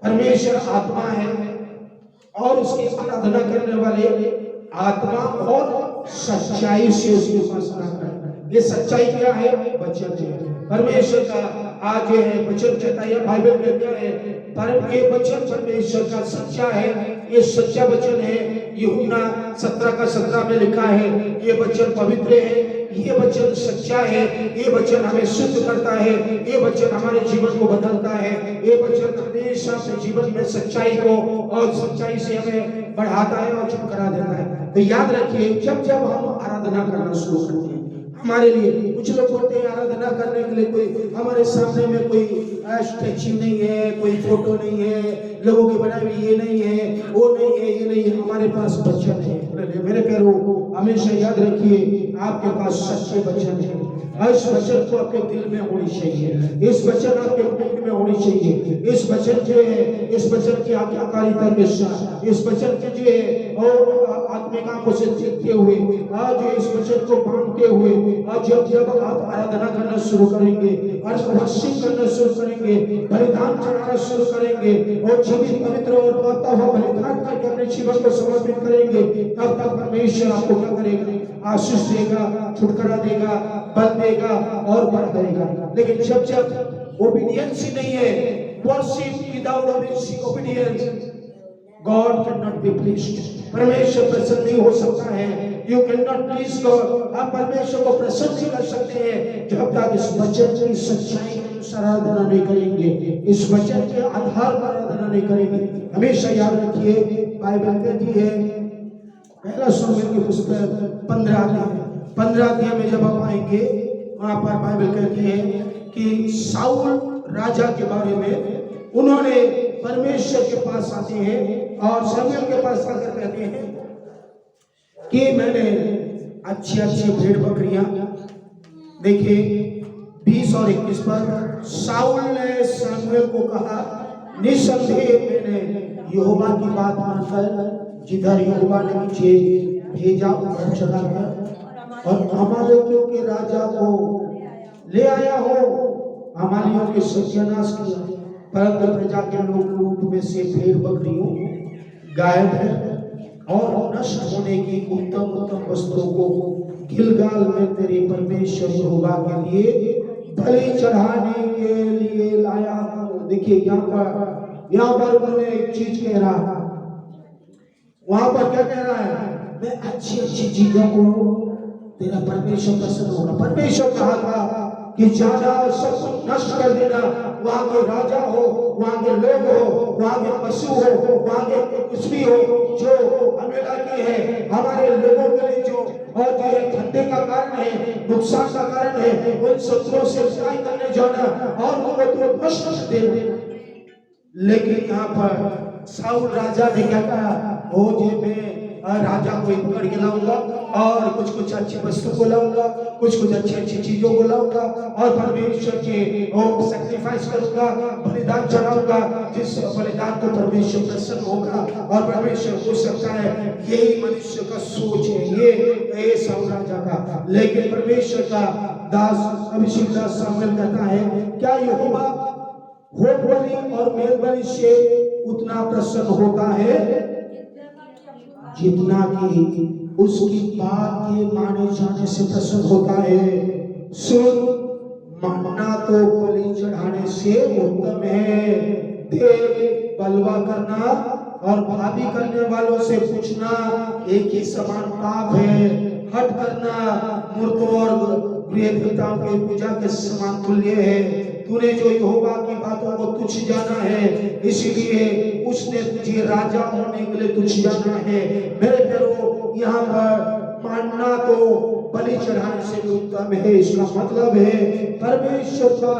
परमेश्वर आत्मा है और उसकी आराधना करने वाले आत्मा और सच्चाई से उसकी उपासना करें। ये सच्चाई क्या है? वचन है परमेश्वर का। आज है वचन कहता है, बाइबल कहता है परम ये वचन परमेश्वर का सच्चा है, ये सच्चा वचन है। यूहन्ना 17:17 में लिखा है, ये वचन पवित्र है, ये वचन सच्चा है, ये वचन हमें शुद्ध करता है, ये वचन हमारे जीवन को बदलता है, ये वचन हमेशा अपने जीवन में सच्चाई को और सच्चाई से हमें बढ़ाता है और चुप करा देता है। तो याद रखिए, जब जब हम आराधना करना शुरू करते हैं, हमारे लिए कुछ लोग बोलते हैं आराधना करने के लिए कोई हमारे सामने में कोई स्टैच्यू नहीं है, कोई फोटो नहीं है, लोगों की बनाई हुई ये नहीं है, वो नहीं है, ये नहीं है, हमारे पास वचन है। मेरे प्यारो, हमेशा याद रखिए आपके पास सच्चे वचन है। इस वचन को आपके दिल में होनी चाहिए, इस वचन आपके मुंह में होनी चाहिए, इस वचन जो है, इस वचन की आज्ञाकारिता के साथ, इस वचन के जो है और आत्मिक आंखों से देखते हुए, आज इस वचन को मानते हुए, आज जब आप आराधना करना शुरू करेंगे, आज वर्शिप करना शुरू करेंगे, बलिदान चढ़ाना शुरू करेंगे और जीवित पवित्र और पाता हुआ बलिदान करके अपने जीवन को समर्पित करेंगे, तब तक परमेश्वर आपको क्या करेगा? आशीष देगा, छुटकारा देगा, बल देगा और बढ़ाएगा। लेकिन जब जब ओबीडियंस ही नहीं है, worship without obedience, God can not be pleased. परमेश्वर प्रसन्न नहीं हो सकता है। You can not please God. आप परमेश्वर को प्रसन्न नहीं कर सकते हैं जब तक इस वचन की सच्चाई के अनुसार आराधना नहीं करेंगे, इस वचन के आधार पर आराधना नहीं करेंगे। हमेशा याद रखिए, बाइबल कहती है, पहला शमूएल की पुस्तक 15 अध्याय में जब आप आएंगे, वहां पर बाइबल कहती है कि साउल राजा के बारे में उन्होंने परमेश्वर के पास आते हैं और शमूएल के पास आकर कहते हैं कि मैंने अच्छी भेड़ बकरियां देखिए। 20 और 21 पर साउल ने शमूएल को कहा, निसंदेह मैंने यहोवा की बात मानकर जिधर यहोवा ने मुझे भेजा उधर चला गया और अमालेकियों के राजा को ले आया हो। अमालियों के सत्यानाश किया, परंतु प्रजा के लोग लूट में से भेड़ बकरियों, गाय और नष्ट होने की उत्तम वस्तुओं को गिलगाल में तेरे परमेश्वर यहोवा के लिए बलि चढ़ाने के लिए लाया। देखिए यहाँ पर उन्होंने एक चीज कह रहा, वहां पर क्या कह रहा है? मैं अच्छी चीजों को तेरा परमेश्वर पसंद होगा। परमेश्वर कहा था कि जाना सब कुछ नष्ट कर देना, वहां के राजा हो, वहां के लोग हो, वहां के पशु हो, वहां के कुछ भी हो जो अमेला की है, हमारे लोगों के लिए जो और जो ठंडे का कारण है, नुकसान का कारण है, उन शत्रुओं से लड़ाई करने जाना और उनको तो नष्ट कर देना। लेकिन यहाँ पर साउल राजा ने क्या कहा? हो जे मैं राजा को पकड़ के लाऊंगा और कुछ अच्छी वस्तु को लाऊंगा, कुछ अच्छी चीजों को लाऊंगा और परमेश्वर के सैक्रिफाइस करूंगा, बलिदान चढ़ाऊंगा, जिस बलिदान को परमेश्वर प्रसन्न होगा और परमेश्वर हो सकता है। यही मनुष्य का सोच है, ये साउल राजा का। लेकिन परमेश्वर का दास अभिषेक दास शमूएल कहता है, क्या यहोवा होम बलि और मेल बलि से उतना प्रसन्न होता है जितना कि उसकी बात के माने जाने से प्रसन्न होता है? सुन, मानना तो बलि चढ़ाने से से उत्तम है। देव बलवा करना और भावी करने वालों से पूछना एक ही समान पाप है। हट करना मूर्खों और प्रिय देवताओं की पूजा के समान तुल्य है। तूने जो यहोवा की बातों को तुच्छ जाना है, इसलिए उसने तुझे राजा होने के लिए तुच्छ जाना है। मेरे प्यारो, यहाँ पर मानना तो बलि चढ़ाने से भी उत्तम है। इसका मतलब है परमेश्वर का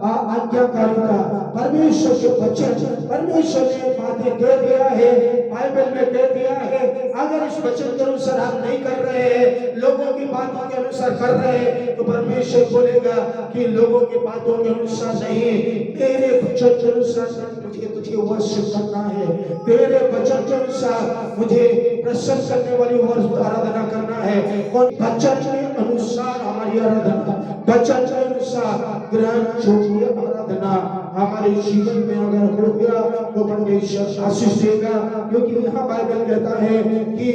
आज्ञाकारिता, परमेश्वर के वचन, परमेश्वर ने बातें दे दिया है, बाइबल में दे दिया है। अगर इस वचन के अनुसार आप नहीं कर रहे हैं, लोगों की बातों के अनुसार कर रहे हैं, तो परमेश्वर बोलेगा कि लोगों की बातों के अनुसार नहीं, तेरे वचन के अनुसार मुझे तुझे वर्शिप करना है। तेरे वचन के अनुसार मुझे प्रसन्न करने वाली आराधना करना है। और वचन के अनुसार हमारी आराधना, वचन के अनुसार ग्रहण योग्य आराधना हमारे जीवन में अगर हो गया तो परमेश्वर आशीष देगा। क्योंकि यहाँ बाइबल कहता है कि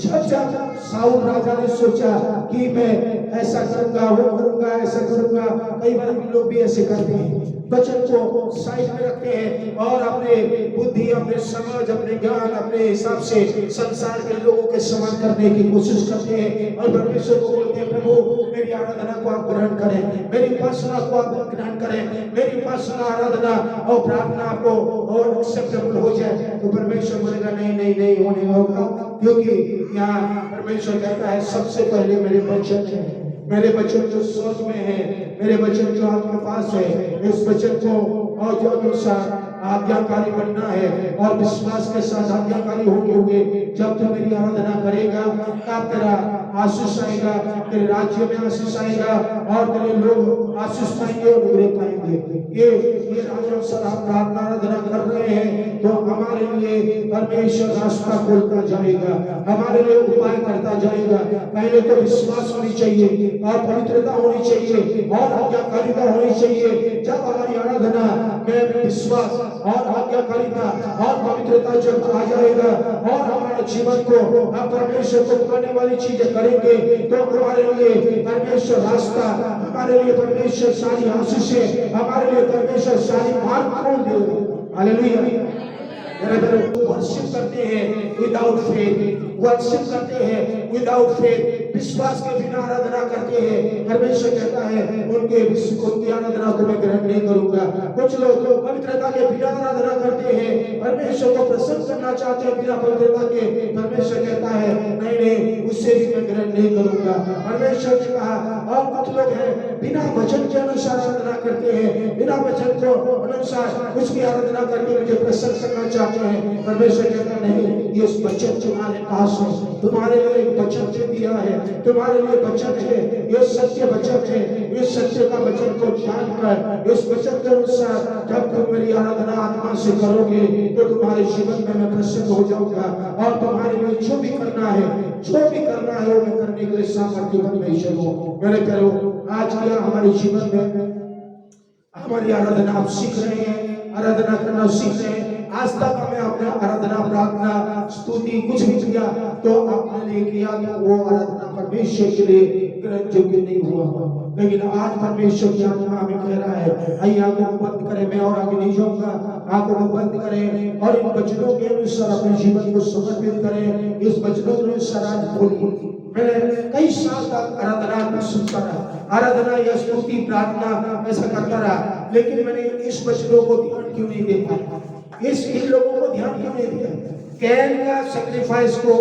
जब साउल राजा ने सोचा कि मैं ऐसा करूंगा, वो करूंगा, ऐसा करूंगा, कई बार हम लोग भी ऐसे करते हैं, वचन को साइड में रखते हैं और अपने बुद्धि, अपने समझ, अपने ज्ञान, अपने हिसाब से संसार के लोगों के समान करने की कोशिश करते हैं। और परमेश्वर को बोलते हैं, प्रभु मेरी आराधना को आप ग्रहण करें, मेरी उपासना को आप ग्रहण करें, मेरी उपासना, आराधना और प्रार्थना आपको और एक्सेप्टेबल हो जाए। तो परमेश्वर बोलेगा नहीं नहीं नहीं होने होगा, क्योंकि यहाँ परमेश्वर कहता है सबसे पहले मेरे वचन है, मेरे वचन जो स्वर्ग में है, मेरे वचन जो आपके पास है, इस वचन को और जो अनुसार आज्ञाकारी बनना है और विश्वास के साथ आज्ञाकारी होते हुए जब तू मेरी आराधना करेगा तब तेरा आशीष आएगा, तेरे राज्य में आशीष आएगा और तेरे लोग आशीष पाएंगे और उगरे पाएंगे। ये अनुसार आप प्रार्थना आराधना कर रहे हैं तो हमारे लिए परमेश्वर रास्ता खोलता जाएगा, हमारे लिए उपाय करता जाएगा। पहले तो विश्वास होनी चाहिए और पवित्रता होनी चाहिए और आज्ञाकारिता होनी चाहिए। जब हमारी आराधना में विश्वास और आज्ञाकारिता और पवित्रता जब आ जाएगा और हमारे जीवन को परमेश्वर को पाने वाली चीजें करेंगे तो हमारे लिए परमेश्वर रास्ता, हमारे लिए परमेश्वर सारी आशीषें, हमारे लिए परमेश्वर सारी मार्ग खोल देगा। हालेलुया। वर्शिप करते हैं विदाउट फेथ, वर्शिप करते हैं विदाउट फेथ, विश्वास के बिना आराधना करते हैं। परमेश्वर कहता है उनकी आराधना को मैं ग्रहण नहीं करूंगा। कुछ लोग पवित्रता के बिना आराधना करते हैं, परमेश्वर को प्रसन्न करना चाहते हैं बिना पवित्रता के। परमेश्वर कहता है नहीं नहीं, उससे भी मैं ग्रहण नहीं करूंगा। परमेश्वर ने कहा, और कुछ लोग हैं बिना वचन के अनुसार आराधना करते हैं, बिना वचन को अनुसार उसकी आराधना करके मुझे प्रसन्न करना चाहते हैं। परमेश्वर कहता नहीं, ये वचन तुम्हारे पास है, तुम्हारे लिए एक वचन दे दिया है, तुम्हारे लिए वचन है, ये सत्य वचन है। इस सत्य का वचन को जानकर इस वचन के अनुसार जब तुम मेरी आराधना आत्मा से करोगे तो तुम्हारे जीवन में मैं प्रसन्न हो जाऊंगा और तुम्हारे लिए जो भी करना है वो मैं करने के लिए सामर्थ्य परमेश्वर हूँ। मेरे प्यारो, आज क्या हमारे जीवन में हमारी आराधना आप सीख रहे हैं, आराधना करना सीख रहे हैं। आज तक हमें अपना आराधना, प्रार्थना, स्तुति कुछ भी किया तो आपने लिए किया तो वो आराधना परमेश्वर के लिए ग्रहण योग्य नहीं हुआ। लेकिन आज परमेश्वर की आत्मा हमें कह रहा है, आइए आंखों को बंद करें, मैं और आगे नहीं जाऊंगा, आंखों को बंद करें और इन वचनों के अनुसार अपने जीवन को समर्पित करें। इस वचनों के अनुसार आज बोलिए। मैंने कई साल तक आराधना को सुनता रहा, आराधना या स्तुति प्रार्थना ऐसा करता रहा, लेकिन मैंने इस वचनों को ध्यान क्यों नहीं दे पाया, इन लोगों को ध्यान क्यों नहीं दिया। कैन का सैक्रिफाइस को,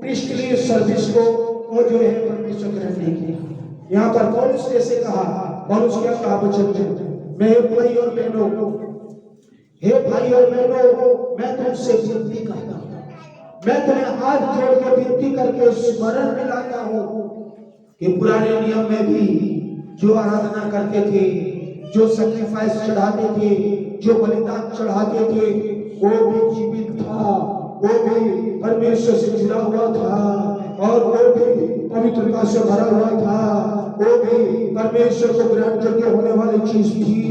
प्रीस्टली सर्विस को वो जो है परमेश्वर ग्रहण नहीं किया। यहाँ पर पौलुस ने ऐसे कहा, पौलुस क्या कहा वचन में, मैं भाई और बहनों, हे भाई और बहनों, मैं तुमसे विनती करता हूँ, मैं तुम्हें हाथ जोड़ के विनती करके स्मरण दिलाता हूँ कि पुराने नियम में भी जो आराधना करते थे, जो सैक्रिफाइस चढ़ाते थे, जो बलिदान चढ़ाते थे, वो भी जीवित था, वो भी परमेश्वर से जुड़ा हुआ था और वो भी पवित्रता से भरा हुआ था, वो भी परमेश्वर को ग्रहण करके होने वाली चीज थी।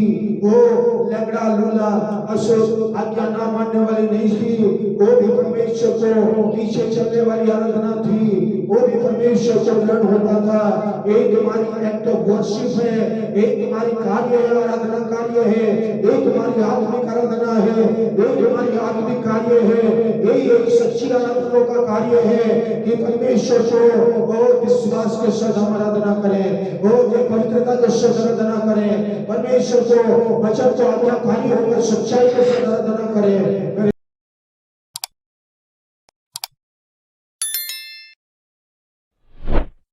वो लंगड़ा लूला अशुद्ध आज्ञा ना मानने वाली नहीं थी, वो भी परमेश्वर को पीछे चलने वाली आराधना थी, वो भी परमेश्वर को ग्रहण होता था। एक तुम्हारी एक्ट ऑफ वर्शिप है, एक तुम्हारी कार्य है, आराधना कार्य है, एक तुम्हारी आत्मिक आराधना है, एक तुम्हारी आत्मिक कार्य है, यही एक सच्ची आराधना का कार्य है कि परमेश्वर को और विश्वास के साथ हम आराधना करें, और एक पवित्रता के साथ आराधना करें, परमेश्वर को वचन को आज्ञाकारी होकर सच्चाई के साथ आराधना करें।